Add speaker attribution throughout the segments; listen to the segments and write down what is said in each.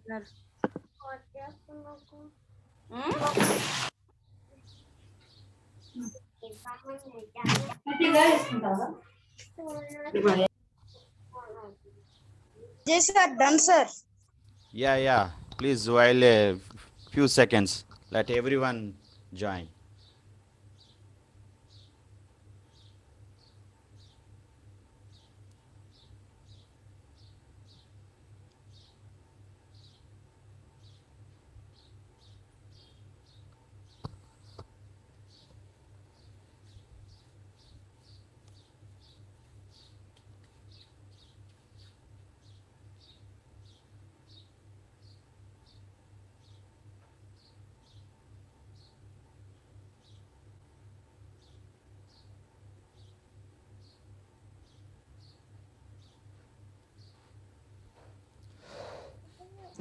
Speaker 1: Yes, sir. Done, sir.
Speaker 2: Yeah. Please, while a few seconds, let everyone join.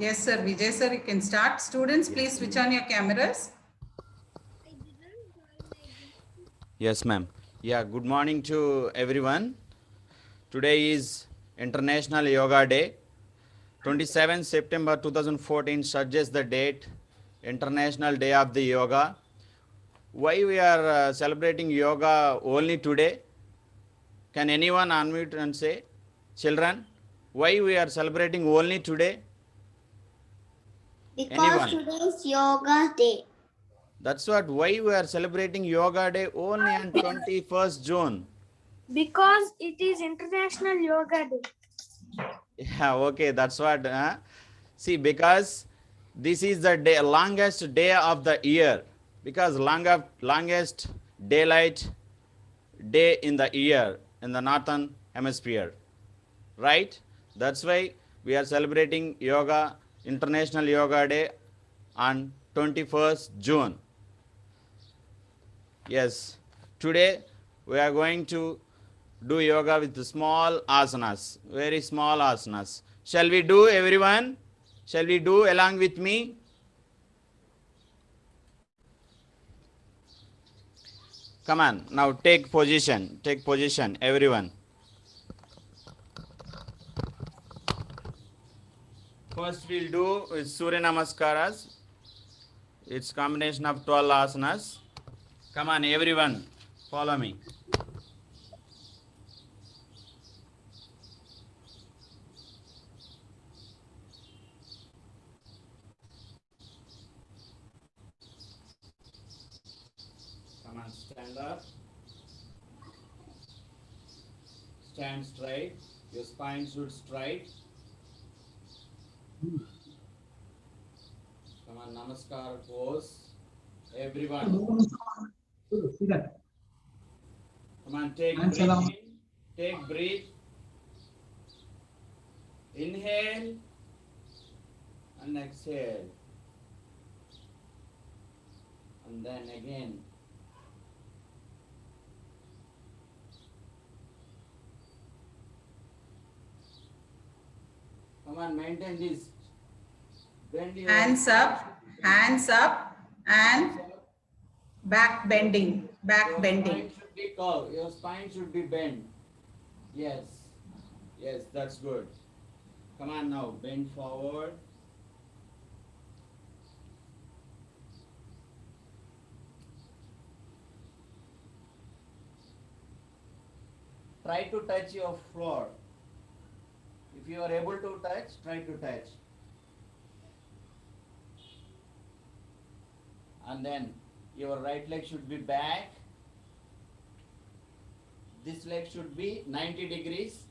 Speaker 3: Yes, sir. Vijay, sir, you can start. Students, please switch on your cameras.
Speaker 2: Yes, ma'am. Yeah, good morning to everyone. Today is International Yoga Day. 27 September 2014 suggests the date, International Day of the Yoga. Why we are celebrating yoga only today? Can anyone unmute and say, children, why we are celebrating only today?
Speaker 1: Because
Speaker 2: Anyone?
Speaker 1: today is Yoga Day.
Speaker 2: That's what, why we are celebrating Yoga Day only on 21st June.
Speaker 4: Because it is International Yoga Day.
Speaker 2: Yeah, okay, that's what. See, because this is the day, longest day of the year. Because longest daylight day in the year in the northern hemisphere, right? That's why we are celebrating Yoga, International Yoga Day on 21st June. Yes, today we are going to do yoga with small asanas, very small asanas. Shall we do, everyone? Shall we do along with me? Come on, now take position, everyone. First we'll do is Surya Namaskaras. It's combination of 12 asanas. Come on, everyone, follow me. Come on, stand up. Stand straight. Your spine should straight. Come on, Namaskar pose. Everyone. Come on, take breath in. Take breath. Inhale and exhale. And then again. Come on, maintain this. Bend your
Speaker 3: Hands up, and back bending, back
Speaker 2: Your
Speaker 3: bending.
Speaker 2: spine should be curved. Your spine should be bent. Yes. Yes, that's good. Come on now, bend forward. Try to touch your floor. If you are able to touch, try to touch. And then your right leg should be back. This leg should be 90 degrees.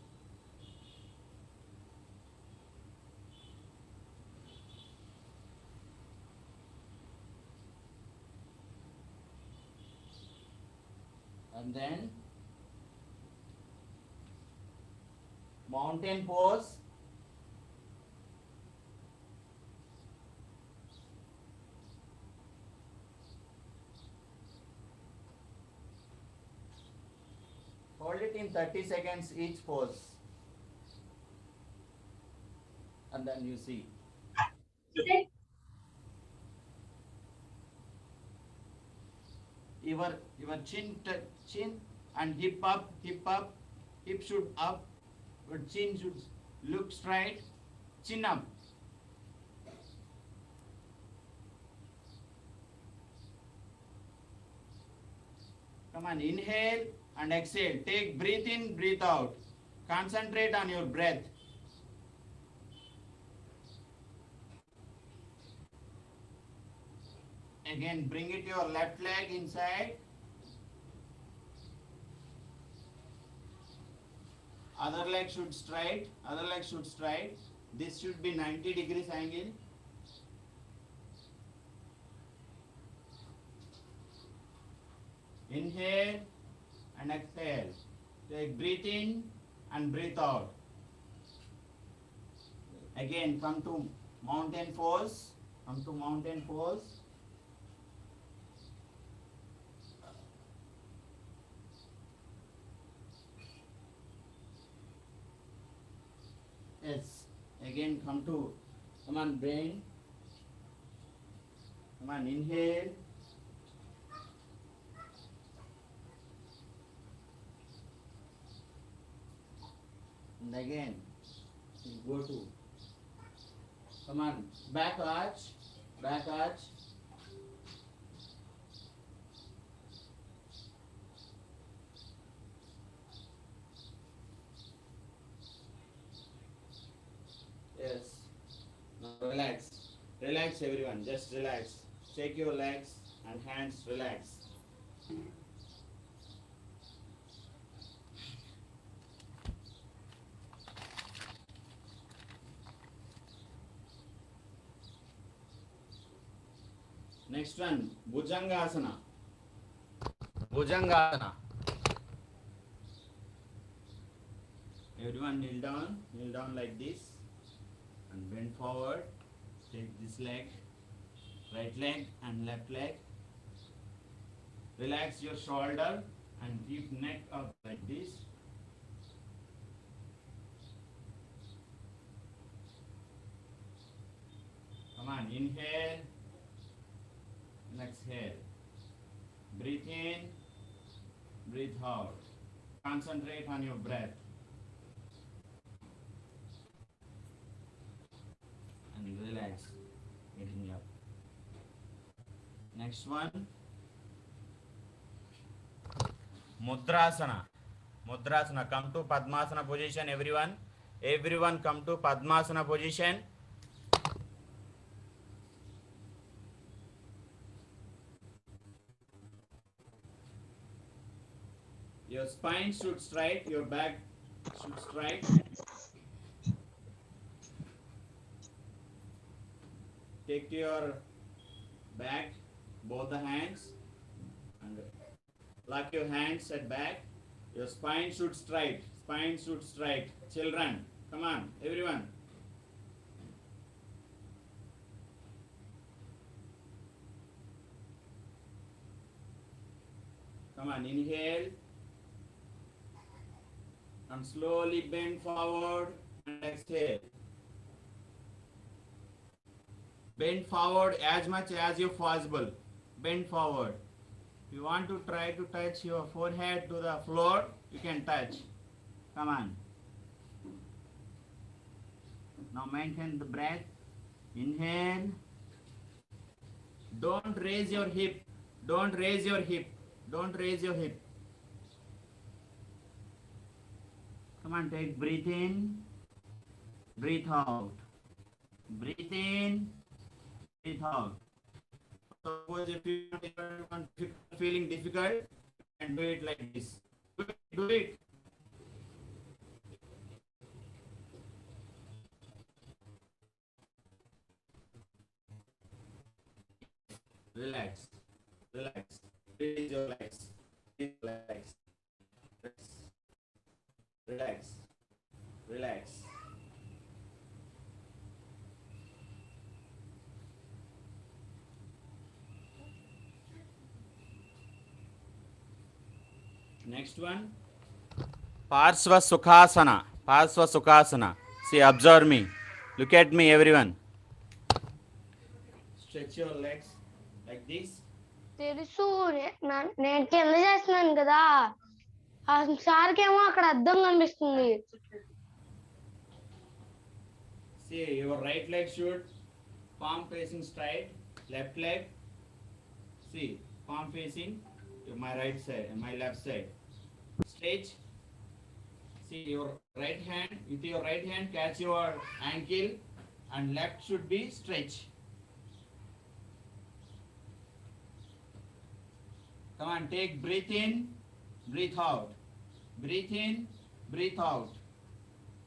Speaker 2: And then mountain pose. Hold it in 30 seconds each pose. And then you see. Your chin and hip up, hip should up, but chin should look straight, chin up. Come on, inhale and exhale. Take breathe in, breathe out. Concentrate on your breath. Again, bring it your left leg inside. Other leg should straight. Other leg should straight. This should be 90 degrees angle. Inhale and exhale. Take breathe in and breathe out. Again, come to mountain pose. Come to mountain pose. Yes. Again, come on, brain. Come on, inhale. And again, go to, come on, back arch, back arch. Yes. Now relax. Relax everyone, just relax. Shake your legs and hands, relax. Next one, Bhujangasana. Bhujangasana. Everyone kneel down like this and bend forward. Take this leg, right leg and left leg. Relax your shoulder and keep neck up like this. Come on, inhale and exhale. Breathe in, breathe out. Concentrate on your breath. And relax, getting up. Next one, Mudrasana. Mudrasana, come to Padmasana position everyone. Everyone come to Padmasana position. Your spine should straight, your back should straight. Take your back, both the hands, and lock your hands at back. Your spine should straight. Spine should straight. Children, come on, everyone. Come on, inhale. And slowly bend forward and exhale. Bend forward as much as you possible. Bend forward. If you want to try to touch your forehead to the floor, you can touch. Come on. Now maintain the breath. Inhale. Don't raise your hip. Don't raise your hip. Don't raise your hip. Come on, take breathe in, breathe out. Breathe in, breathe out. Suppose if you are feeling difficult, you can do it like this. Do it. Relax. Relax. Release your legs. Relax. Relax. Relax. Next one. Parsva Sukhasana. Parsva Sukhasana. See, observe me. Look at me, everyone. Stretch your legs like this.
Speaker 1: తెలుసు నేను కింద చేస్తున్నాను కదా ఆ సార్కి ఏమో అక్కడ అద్దం కనిపిస్తుంది.
Speaker 2: See, your right leg should palm facing straight, left leg, see, palm facing, my right side, my left side. Stretch. See your right hand, with your right hand catch your ankle and left should be stretch. Come on, take breathe in, breathe out. Breathe in, breathe out.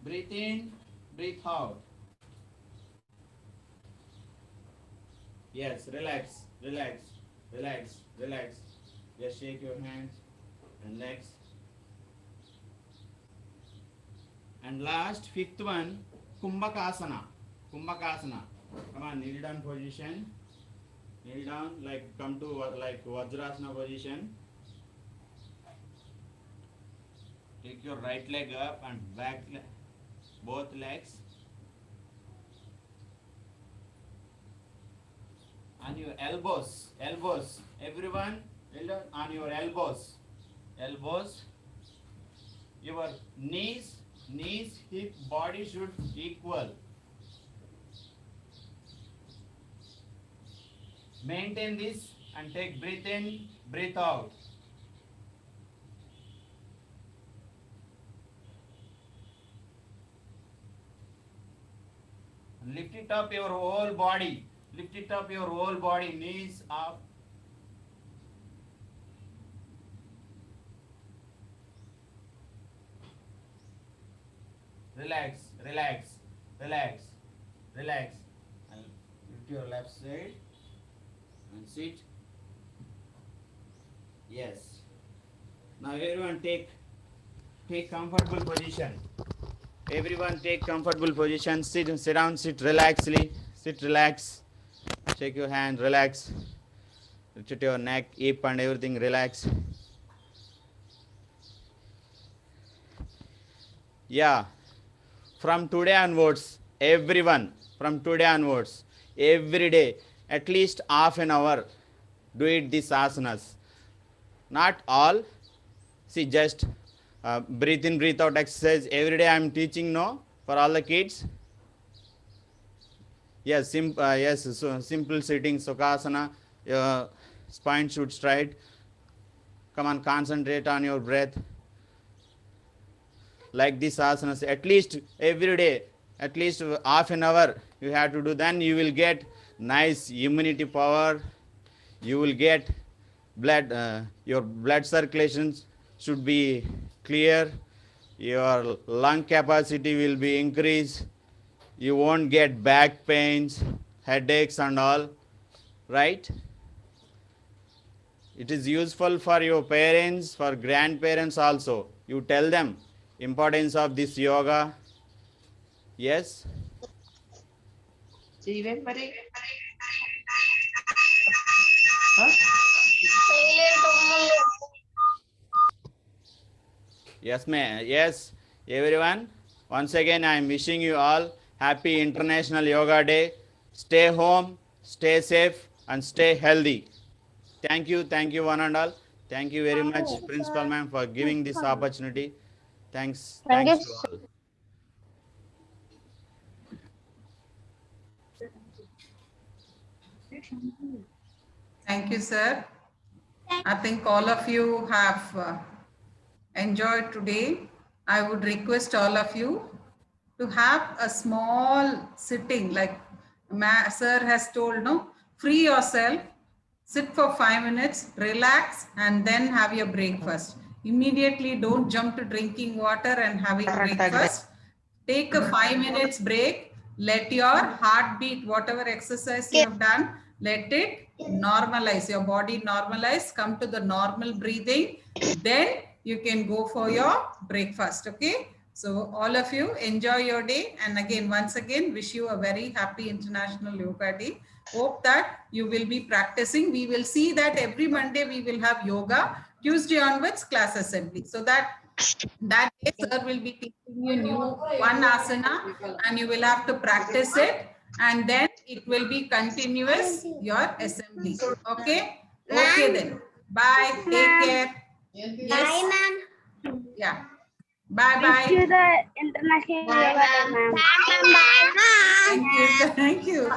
Speaker 2: Breathe in, breathe out. Yes, relax, relax, relax, relax. Just shake your hands and legs. And last, fifth one, Kumbhakasana. Kumbhakasana. Come on, kneel down position. Kneel down, like come to like Vajrasana position. Take your right leg up and back both legs. On your elbows, everyone on your elbows, your knees, hip, body should equal. Maintain this and take breath in, breathe out. Lift it up your whole body. Lift it up your whole body, knees up. Relax, relax, relax, relax. And lift your left side and sit. Yes. Now everyone take comfortable position. Everyone take comfortable position. Sit down, sit relaxedly. Sit relax. Shake your hand, relax. Rotate your neck, hip and everything, relax. Yeah. From today onwards, everyone, from today onwards, every day, at least half an hour, do it these asanas. Not all. See, just breathe in, breathe out exercise. Every day I am teaching, no, for all the kids. Yes, so simple sitting, Sukhasana, spine should straight. Come on, concentrate on your breath. Like this asanas, at least every day, at least half an hour you have to do. Then you will get nice immunity power. You will get blood, your blood circulation should be clear. Your lung capacity will be increased. You won't get back pains, headaches and all, right? It is useful for your parents, for grandparents also. You tell them importance of this yoga. Yes? Yes, ma'am. Yes, everyone. Once again, I am wishing you all happy International Yoga Day. Stay home, stay safe, and stay healthy. Thank you, one and all. Thank you very much, Principal Ma'am, for giving this opportunity. Thanks
Speaker 1: Thank
Speaker 2: to
Speaker 1: you.
Speaker 2: all.
Speaker 3: Thank you, sir. I think all of you have enjoyed today. I would request all of you to have a small sitting, like sir has told, no, free yourself, sit for 5 minutes, relax, and then have your breakfast. Immediately don't jump to drinking water and having breakfast. Take a 5 minutes break, let your heartbeat, whatever exercise you have done, let it normalize, your body normalize, come to the normal breathing, then you can go for your breakfast. Okay, so all of you enjoy your day, and again, once again, wish you a very happy International Yoga Day. Hope that you will be practicing. We will see that every Monday we will have yoga, Tuesday onwards class assembly, so that day sir will be teaching you new one asana and you will have to practice it, and then it will be continuous your assembly. Okay, okay then, bye, take care. Yes, yeah, bye
Speaker 4: Wish you
Speaker 3: bye.
Speaker 4: the International Yoga Day, ma'am.
Speaker 3: Thank you.